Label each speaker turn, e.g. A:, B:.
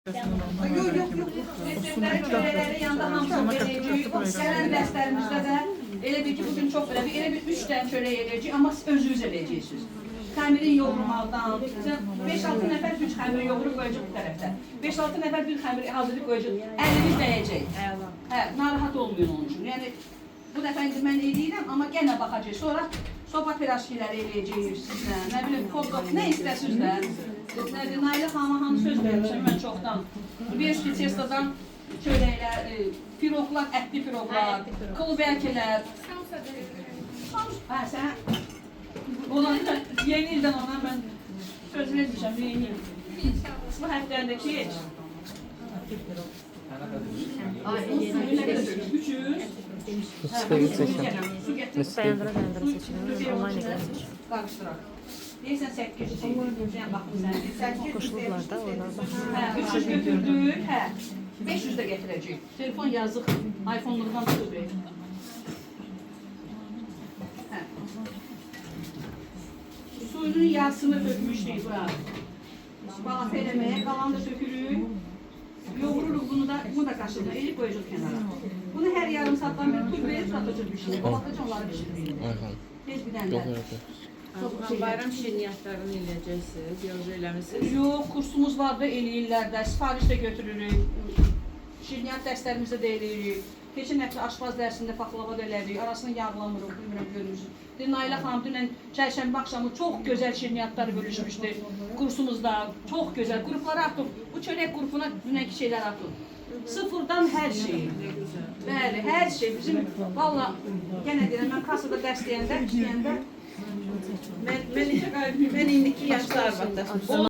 A: Yok yok yok. Reçetləri, kölələri yanında hamısı verəcəyik. Gələn dərslərimizdə də elə bir ki, bugün çox belə bir 3 dənə kölə eləyəcəyik, amma özünüz eləyəcəksiniz. Xəmirin yoğurmadan, 5-6 nəfər bir xəmiri yoğurub qoyacaq bu tərəfdə. 5-6 nəfər bir xəmiri hazırlayıb qoyacaq. Əliniz dəyəcək. Hə, narahat olmayın onun üçün. Yəni, bu dəfə indi mən eləyirəm, amma yenə baxacaq. Sonra soba piraşkiləri eləyəcəyik sizlə. Nə bilim, kodlok, nə istəsiniz də. Nədir, Nailə xanıma hanı söz vermişəm mən çoxdan. Verişki testodan çörəklər, piroqlar, ətli piroqlar, klubəkilər. Hə, sən... Yeni ildən ondan mən söz vermişəm, yeni il. Bu həftəndəki heç.
B: Dayandıra seçilir. Online ekran seçilir.
A: Qarışdıraq. Deyirsən 800 sən baxmısan. 800
B: Koşulurlar da oradan.
A: Hə, 300 götürdük, hə. 500 də gətirəcək. Telefon yazıq, iPhone-luqdan tutub. Hə. Suyunun yarısını tökmüşdük bura. Balata eləməyə, qalan da tökürük. Yoğururuq bunu da qaşıqla, elib qoyacaq kənara. Bunu hər yarım saatdan bir pul verib satacaq bir şey. Balataca onları pişiririk. Tez bir dənələr.
C: Bayram şirniyyatlarını eləyəcəksiniz, yoxsa eləmişsiniz?
A: Yox, kursumuz var da eləyirlər də, sifariş də götürürük. Şirniyyat dərslərimizdə də eləyirik. Keçən həftə aşpaz dərsində paxlava da elədik, arasını yağlamırıq, bilmirəm görmüşsünüz. Nailə xanım dünən çərşənbə axşamı çox gözəl şirniyyatları bölüşmüşdü kursumuzda, çox gözəl. Qruplara atıb, bu çörək qrupuna dünənki şeylər atıb. Sıfırdan hər şey. Bəli, hər şey. Bizim, valla, yenə deyirəm, mən kasada dərs deyəndə,
C: Mən indiki yaşlı arvadda.